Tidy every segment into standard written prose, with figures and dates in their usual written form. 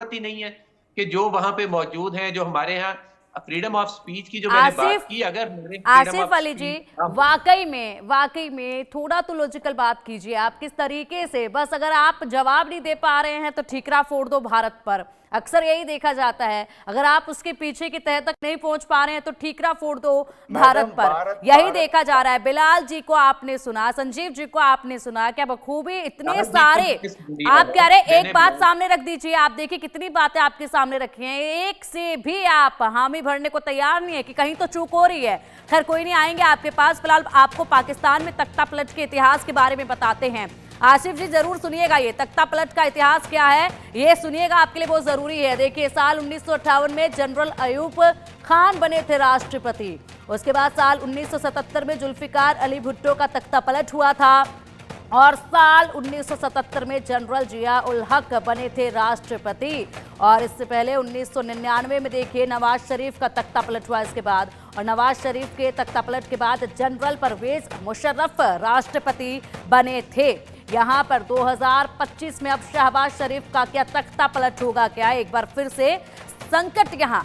ही नहीं है कि जो वहां पे मौजूद हैं, जो हमारे यहाँ फ्रीडम ऑफ स्पीच की जो मैंने बात आसिफ की, अगर हमारे freedom Asif of Ali ji, speech वाकई में थोड़ा तो लॉजिकल बात कीजिए। आप किस तरीके से, बस अगर आप जवाब नहीं दे पा रहे हैं तो ठीकरा फोड़ दो भारत पर। अक्सर यही देखा जाता है, अगर आप उसके पीछे की तह तक नहीं पहुंच पा रहे हैं तो ठीकरा फोड़ दो मैडम, भारत पर। भारत यही भारत देखा जा रहा है। बिलाल जी को आपने सुना, संजीव जी को आपने सुना, क्या बखूबी इतने बिलाल जी को सारे। मैंने सुन लिया आप है। कह रहे एक मैंने बात बिलाल सामने रख दीजिए, आप देखिए कितनी बातें आपके सामने रखी हैं, एक से भी आप हामी भरने को तैयार नहीं है कि कहीं तो चूक हो रही है। खैर कोई नहीं, आएंगे आपके पास। फिलहाल आपको पाकिस्तान में तख्ता पलट के इतिहास के बारे में बताते हैं। आसिफ जी जरूर सुनिएगा, ये तख्ता पलट का इतिहास क्या है ये सुनिएगा, आपके लिए बहुत जरूरी है। देखिए, साल 1958 में जनरल अयूब खान बने थे राष्ट्रपति। उसके बाद साल 1977 में जुल्फिकार अली भुट्टो का तख्ता पलट हुआ था और साल 1977 में जनरल जिया उल हक बने थे राष्ट्रपति। और इससे पहले 1999 में देखिए नवाज शरीफ का तख्ता पलट हुआ इसके बाद। और नवाज शरीफ के तख्ता पलट के बाद जनरल परवेज मुशर्रफ राष्ट्रपति बने थे। यहां पर 2025 में अब शहबाज शरीफ का क्या तख्ता पलट होगा, क्या एक बार फिर से संकट यहां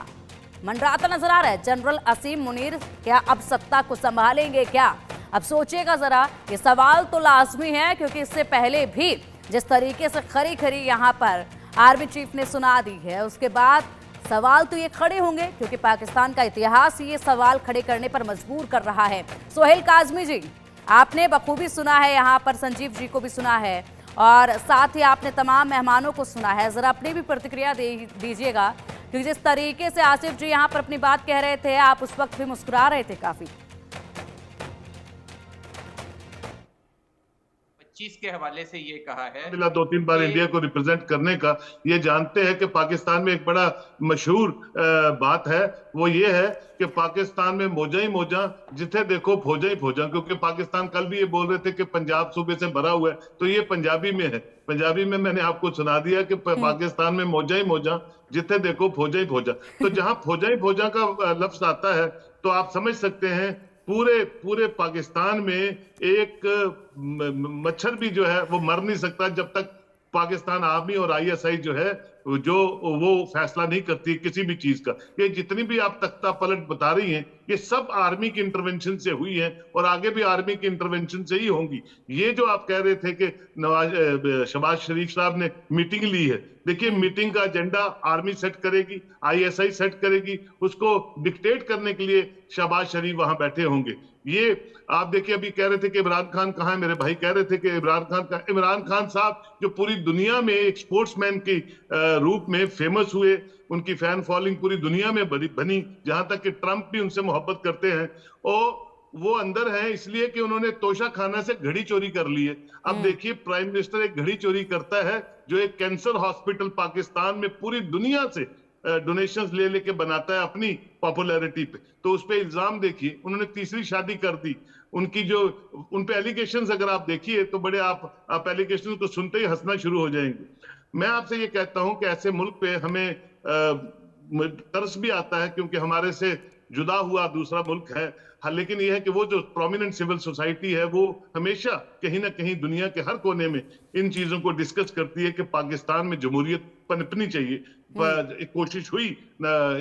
मंडराता नजर आ रहा है। जनरल असीम मुनीर क्या अब सत्ता को संभालेंगे क्या? अब सोचिएगा जरा, ये सवाल तो लाजमी है, क्योंकि इससे पहले भी जिस तरीके से खरी खरी यहाँ पर आर्मी चीफ ने सुना दी है, उसके बाद सवाल तो ये खड़े होंगे, क्योंकि पाकिस्तान का इतिहास ये सवाल खड़े करने पर मजबूर कर रहा है। सोहेल काजमी जी, आपने बखूबी सुना है, यहाँ पर संजीव जी को भी सुना है और साथ ही आपने तमाम मेहमानों को सुना है। जरा अपनी भी प्रतिक्रिया दीजिएगा, क्योंकि जिस तरीके से आसिफ जी यहाँ पर अपनी बात कह रहे थे, आप उस वक्त भी मुस्कुरा रहे थे काफी। 25 के हवाले से ये कहा है मिला 2-3 बार कि इंडिया को रिप्रेजेंट करने का। ये जानते हैं कि पाकिस्तान में एक बड़ा मशहूर बात है, वो ये है कि पाकिस्तान में मौजा ही मौजा, जिथे देखो फौजा ही फौजा। क्योंकि पाकिस्तान कल भी ये बोल रहे थे कि पंजाब सूबे से भरा हुआ है, तो ये पंजाबी में है। पंजाबी में मैंने आपको सुना दिया कि पाकिस्तान में मौजा ही मौजा, जिथे देखो फौजा ही फौजा। तो जहां फौजा ही फौजा का लफ्ज आता है, तो आप समझ सकते हैं पूरे पूरे पाकिस्तान में एक मच्छर भी जो है वो मर नहीं सकता जब तक पाकिस्तान आर्मी और आईएसआई जो है जो वो फैसला नहीं करती किसी भी चीज का। ये जितनी भी आप तख्ता पलट बता रही हैं, ये सब आर्मी की इंटरवेंशन से हुई है और आगे भी आर्मी की इंटरवेंशन से ही होंगी। ये जो आप कह रहे थे कि शहबाज शरीफ साहब ने मीटिंग ली है, देखिए मीटिंग का एजेंडा आर्मी सेट करेगी, आईएसआई सेट करेगी, उसको डिक्टेट करने के लिए शहबाज शरीफ वहां बैठे होंगे। ये आप देखिए, अभी कह रहे थे कि इमरान खान कहाँ है, मेरे भाई कह रहे थे कि इमरान खान साहब जो पूरी दुनिया में एक स्पोर्ट्समैन के रूप में फेमस हुए, उनकी फैन फॉलोइंग पूरी दुनिया में बनी, जहां तक कि ट्रंप भी उनसे मोहब्बत करते हैं। और वो अंदर हैं इसलिए कि उन्होंने तोशा खाना से घड़ी चोरी कर ली है। अब देखिए, प्राइम मिनिस्टर एक घड़ी चोरी करता है जो एक कैंसर हॉस्पिटल पाकिस्तान में पूरी दुनिया से डोनेशंस ले लेके बनाता है अपनी पॉपुलैरिटी पे, तो उस पे इल्जाम देखिए। उन्होंने तीसरी शादी कर दी। उनकी जो उन पे एलिगेशंस अगर आप देखिए तो बड़े आप एलिगेशंस को सुनते ही हंसना शुरू हो जाएंगे। मैं आपसे ये कहता हूं कि ऐसे मुल्क पे हमें तरस भी आता है, क्योंकि हमारे से जुदा हुआ दूसरा मुल्क है। हाँ, लेकिन यह है कि वो जो प्रोमिनेंट सिविल सोसाइटी है वो हमेशा कहीं ना कहीं दुनिया के हर कोने में इन चीजों को डिस्कस करती है कि पाकिस्तान में जमहूरियत पनपनी चाहिए। एक कोशिश हुई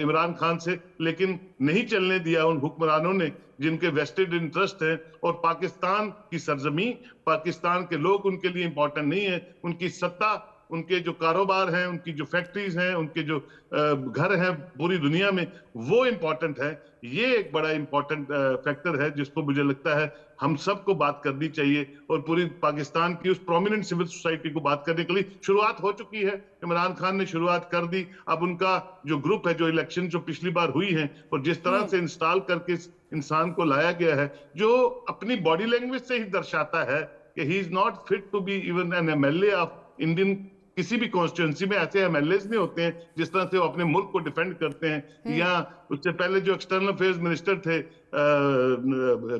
इमरान खान से, लेकिन नहीं चलने दिया उन हुक्मरानों ने जिनके वेस्टेड इंटरेस्ट है। और पाकिस्तान की सरजमीन, पाकिस्तान के लोग उनके लिए इंपॉर्टेंट नहीं है। उनकी सत्ता, उनके जो कारोबार हैं, उनकी जो फैक्ट्रीज हैं, उनके जो घर हैं पूरी दुनिया में, वो इंपॉर्टेंट है। ये एक बड़ा इंपॉर्टेंट फैक्टर है जिसको मुझे लगता है हम सबको बात करनी चाहिए। और पूरी पाकिस्तान की उस प्रोमिनेंट सिविल सोसाइटी को बात करने के लिए शुरुआत हो चुकी है। इमरान खान ने शुरुआत कर दी। अब उनका जो ग्रुप है, जो इलेक्शन जो पिछली बार हुई है और जिस तरह से इंस्टॉल करके इंसान को लाया गया है, जो अपनी बॉडी लैंग्वेज से ही दर्शाता है कि he is not fit to be even an MLA of Indian. किसी भी कॉन्स्टिट्यूंसी में ऐसे एमएलए नहीं होते हैं जिस तरह से वो अपने मुल्क को डिफेंड करते हैं। या उससे पहले जो एक्सटर्नल अफेयर्स मिनिस्टर थे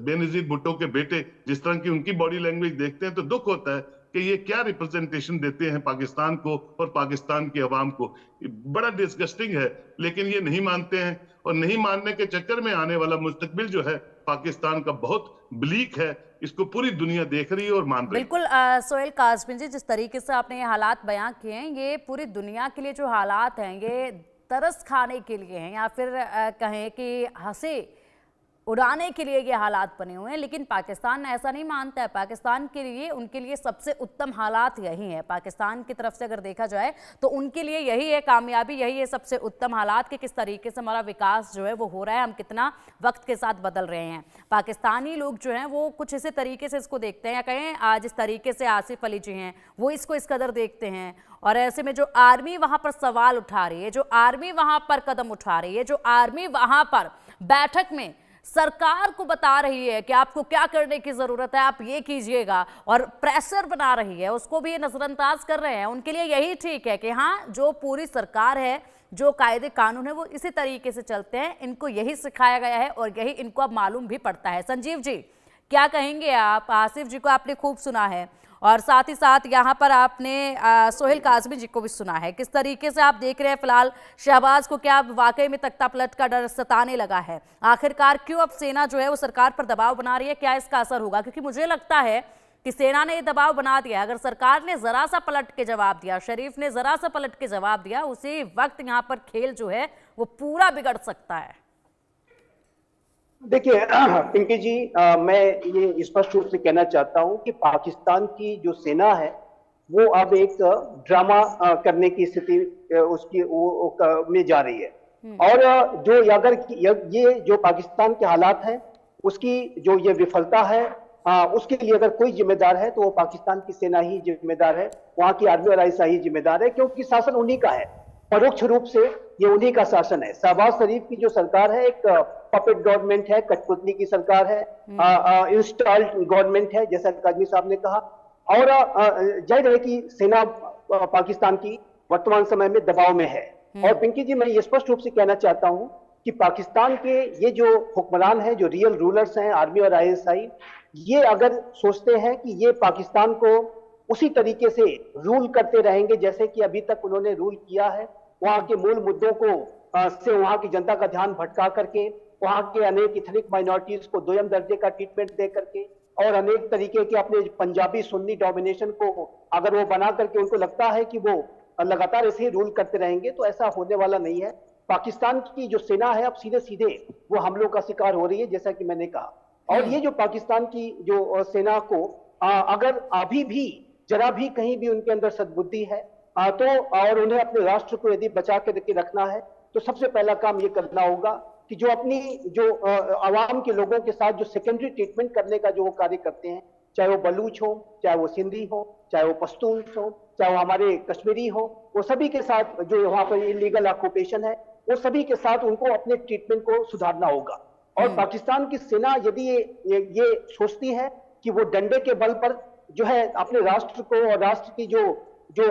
बेनजीर भुट्टो के बेटे, जिस तरह की उनकी बॉडी लैंग्वेज देखते हैं तो दुख होता है कि ये क्या रिप्रेजेंटेशन देते हैं पाकिस्तान को और पाकिस्तान की आवाम को। बड़ा डिस्गस्टिंग है, लेकिन ये नहीं मानते हैं। और नहीं मानने के चक्कर में आने वाला मुस्तकबिल जो है पाकिस्तान का बहुत ब्लीक है। इसको पूरी दुनिया देख रही है और मान रही है। बिल्कुल सोहेल काज़मी जी, जिस तरीके से आपने ये हालात बयां किए हैं, ये पूरी दुनिया के लिए जो हालात हैं ये तरस खाने के लिए हैं, या फिर कहें कि हंसे उड़ाने के लिए ये हालात बने हुए हैं। लेकिन पाकिस्तान ऐसा नहीं मानता है। पाकिस्तान के लिए, उनके लिए सबसे उत्तम हालात यही है। पाकिस्तान की तरफ से अगर देखा जाए तो उनके लिए यही है कामयाबी, यही है सबसे उत्तम हालात कि किस तरीके से हमारा विकास जो है वो हो रहा है, हम कितना वक्त के साथ बदल रहे हैं। पाकिस्तानी लोग जो हैं वो कुछ इसी तरीके से इसको देखते हैं, या कहें जिस तरीके से आसिफ अली जी हैं वो इसको इस कदर देखते हैं। और ऐसे में जो आर्मी वहां पर सवाल उठा रही है, जो आर्मी वहां पर कदम उठा रही है, जो आर्मी वहां पर बैठक में सरकार को बता रही है कि आपको क्या करने की जरूरत है, आप ये कीजिएगा, और प्रेशर बना रही है, उसको भी ये नजरअंदाज कर रहे हैं। उनके लिए यही ठीक है कि हाँ, जो पूरी सरकार है, जो कायदे कानून है, वो इसी तरीके से चलते हैं। इनको यही सिखाया गया है और यही इनको अब मालूम भी पड़ता है। संजीव जी, क्या कहेंगे आप? आसिफ जी को आपने खूब सुना है और साथ ही साथ यहाँ पर आपने सोहेल काज़मी जी को भी सुना है। किस तरीके से आप देख रहे हैं फिलहाल शहबाज को? क्या वाकई में तख्ता पलट का डर सताने लगा है? आखिरकार क्यों अब सेना जो है वो सरकार पर दबाव बना रही है? क्या इसका असर होगा? क्योंकि मुझे लगता है कि सेना ने ये दबाव बना दिया। अगर सरकार ने जरा सा पलट के जवाब दिया, शरीफ ने जरा सा पलट के जवाब दिया, उसी वक्त यहाँ पर खेल जो है वो पूरा बिगड़ सकता है। देखिए पिंकी जी, मैं ये स्पष्ट रूप से कहना चाहता हूं कि पाकिस्तान की जो सेना है वो अब एक ड्रामा करने की स्थिति उसकी में जा रही है। और जो अगर ये जो पाकिस्तान के हालात हैं उसकी जो ये विफलता है, उसके लिए अगर कोई जिम्मेदार है तो वो पाकिस्तान की सेना ही जिम्मेदार है, वहां की आर्मी और आईएसआई ही जिम्मेदार है, क्योंकि शासन उन्हीं का है। परोक्ष रूप से ये उन्हीं का शासन है। शहबाज शरीफ की जो सरकार है एक पपेट गवर्नमेंट है, कठपुतली की सरकार है, इंस्टॉल्ड गवर्नमेंट है, जैसा काज़मी साहब ने कहा। और जाहिर है कि सेना पाकिस्तान की वर्तमान समय में दबाव में है। और पिंकी जी, मैं ये स्पष्ट रूप से कहना चाहता हूं कि पाकिस्तान के ये जो हुक्मरान हैं, जो रियल रूलर्स हैं, आर्मी और आईएसआई, ये अगर सोचते हैं कि ये पाकिस्तान को उसी तरीके से रूल करते रहेंगे जैसे कि अभी तक उन्होंने रूल किया है, वहां के मूल मुद्दों को से वहां की जनता का ध्यान भटका करके, वहां के अनेक इथनिक माइनॉरिटीज को दोयम दर्जे का ट्रीटमेंट दे करके, और अनेक तरीके के अपने पंजाबी सुन्नी डोमिनेशन को अगर वो बना करके उनको लगता है कि वो लगातार ऐसे ही रूल करते रहेंगे, तो ऐसा होने वाला नहीं है। पाकिस्तान की जो सेना है अब सीधे सीधे वो हमलों का शिकार हो रही है, जैसा कि मैंने कहा। और ये जो पाकिस्तान की जो सेना को अगर अभी भी जरा भी कहीं भी उनके अंदर सद्बुद्धि है तो, और उन्हें अपने राष्ट्र को यदि बचा के रखना है, तो सबसे पहला काम ये करना होगा कि जो अपनी जो आवाम के लोगों के साथ जो सेकेंडरी ट्रीटमेंट करने का जो वो कार्य करते हैं, चाहे वो बलूच हो, चाहे वो सिंधी हो, चाहे वो पश्तून हो, चाहे वो हमारे कश्मीरी हो, वो सभी के साथ जो वहां पर इलीगल ऑक्यूपेशन है, वो सभी के साथ उनको अपने ट्रीटमेंट को सुधारना होगा। और पाकिस्तान की सेना यदि ये सोचती है कि वो डंडे के बल पर जो है अपने राष्ट्र को और राष्ट्र की जो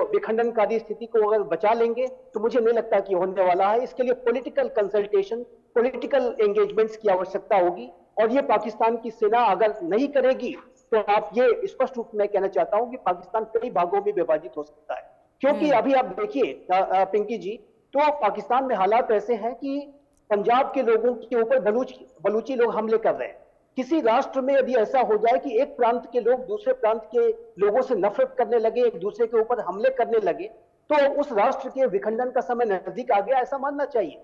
विखंडनकारी स्थिति को अगर बचा लेंगे, तो मुझे नहीं लगता कि होने वाला है। इसके लिए पॉलिटिकल कंसल्टेशन, पॉलिटिकल एंगेजमेंट्स की आवश्यकता होगी, और ये पाकिस्तान की सेना अगर नहीं करेगी तो आप ये स्पष्ट रूप में कहना चाहता हूं कि पाकिस्तान कई भागों में विभाजित हो सकता है। क्योंकि अभी आप देखिए पिंकी जी, तो पाकिस्तान में हालात ऐसे हैं कि पंजाब के लोगों के ऊपर बलूची लोग हमले कर रहे हैं। किसी राष्ट्र में यदि ऐसा हो जाए कि एक प्रांत के लोग दूसरे प्रांत के लोगों से नफरत करने लगे, एक दूसरे के ऊपर हमले करने लगे, तो उस राष्ट्र के विखंडन का समय नजदीक आ गया, ऐसा मानना चाहिए।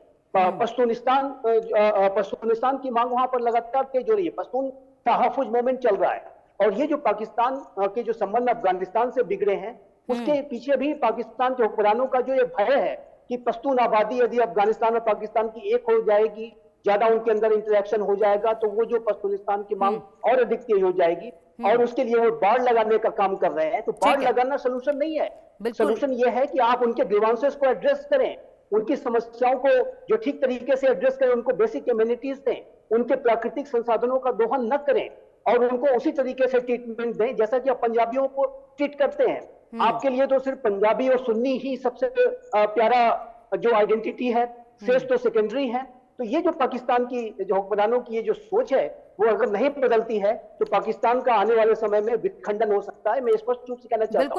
पश्तूनिस्तान की मांग वहां पर लगातार तेज हो रही है। पश्तून तहफ़्फ़ुज़ मूवमेंट चल रहा है, और ये जो पाकिस्तान के जो संबंध अफगानिस्तान से बिगड़े हैं, उसके पीछे भी पाकिस्तान के हुक्मरानों का जो ये भय है कि पश्तून आबादी यदि अफगानिस्तान और पाकिस्तान की एक हो जाएगी, ज्यादा उनके अंदर इंटरेक्शन हो जाएगा, तो वो जो पश्तूनिस्तान की मांग और अधिक तेज हो जाएगी, और उसके लिए वो बाढ़ लगाने का काम कर रहे हैं। तो बाढ़ लगाना सोल्यूशन नहीं है। सोल्यूशन ये है कि आप उनके ग्रीवांसेस को एड्रेस करें, उनकी समस्याओं को जो ठीक तरीके से एड्रेस करें, उनको बेसिक एमिनिटीज दें, उनके प्राकृतिक संसाधनों का दोहन न करें, और उनको उसी तरीके से ट्रीटमेंट दें जैसा कि आप पंजाबियों को ट्रीट करते हैं। आपके लिए तो सिर्फ पंजाबी और सुन्नी ही सबसे प्यारा जो आइडेंटिटी है, शेष तो सेकेंडरी है। तो ये जो पाकिस्तान की जो हुक्मरानों की ये जो सोच है, वो अगर नहीं बदलती है तो पाकिस्तान का आने वाले समय में विखंडन हो सकता है। मैं स्पष्ट रूप से कहना चाहता हूं।